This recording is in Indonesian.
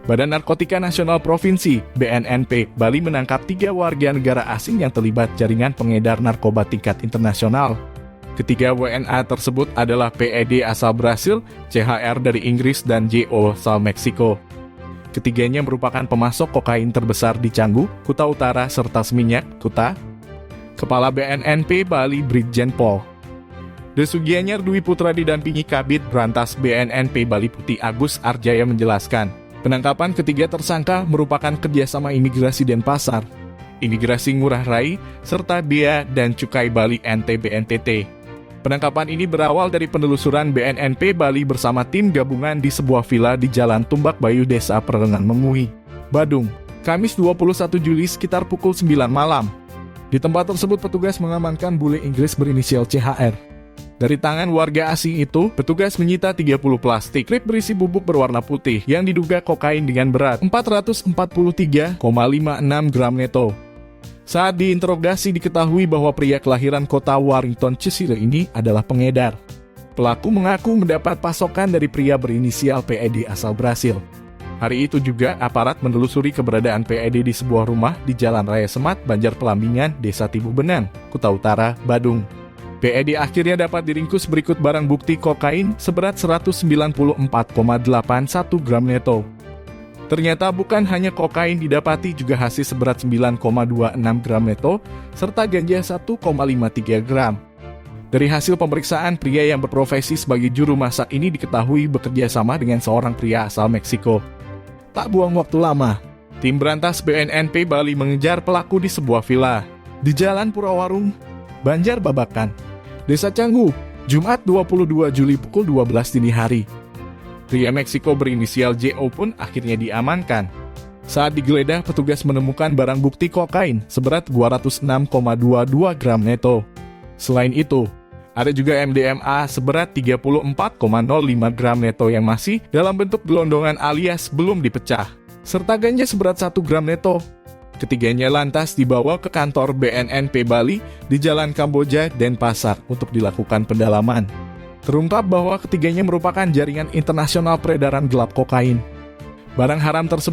Badan Narkotika Nasional Provinsi (BNNP) Bali menangkap 3 warga negara asing yang terlibat jaringan pengedar narkoba tingkat internasional. Ketiga WNA tersebut adalah PED asal Brasil, CHR dari Inggris, dan JO asal Meksiko. Ketiganya merupakan pemasok kokain terbesar di Canggu, Kuta Utara, serta Seminyak, Kuta. Kepala BNNP Bali Brigjen Pol Desugianyar Dwi Putra didampingi Kabid Brantas BNNP Bali Putih Agus Arjaya menjelaskan, penangkapan ketiga tersangka merupakan kerjasama imigrasi Denpasar, imigrasi Ngurah Rai, serta Bea dan Cukai Bali NTB-NTT. Penangkapan ini berawal dari penelusuran BNNP Bali bersama tim gabungan di sebuah villa di Jalan Tumbak Bayu, Desa Perengan Mengui, Badung, Kamis 21 Juli sekitar pukul 9 malam. Di tempat tersebut petugas mengamankan bule Inggris berinisial CHR. Dari tangan warga asing itu, petugas menyita 30 plastik klip berisi bubuk berwarna putih yang diduga kokain dengan berat 443,56 gram neto. Saat diinterogasi diketahui bahwa pria kelahiran kota Warrington, Cheshire ini adalah pengedar. Pelaku mengaku mendapat pasokan dari pria berinisial PED asal Brasil. Hari itu juga aparat menelusuri keberadaan PED di sebuah rumah di Jalan Raya Semat, Banjar Pelambingan, Desa Tibubenan, Kuta Utara, Badung. PED akhirnya dapat diringkus berikut barang bukti kokain seberat 194,81 gram neto. Ternyata bukan hanya kokain didapati, juga hasil seberat 9,26 gram neto, serta ganja 1,53 gram. Dari hasil pemeriksaan, pria yang berprofesi sebagai juru masak ini diketahui bekerja sama dengan seorang pria asal Meksiko. Tak buang waktu lama, tim Brantas BNNP Bali mengejar pelaku di sebuah villa di Jalan Purawarung, Banjar Babakan, Desa Canggu, Jumat 22 Juli pukul 12 dini hari. Pria Meksiko berinisial JO pun akhirnya diamankan. Saat digeledah, petugas menemukan barang bukti kokain seberat 206,22 gram neto. Selain itu, ada juga MDMA seberat 34,05 gram neto yang masih dalam bentuk gelondongan alias belum dipecah, serta ganja seberat 1 gram neto. Ketiganya lantas dibawa ke kantor BNNP Bali di Jalan Kamboja, Denpasar untuk dilakukan pendalaman. Terungkap bahwa ketiganya merupakan jaringan internasional peredaran gelap kokain. Barang haram tersebut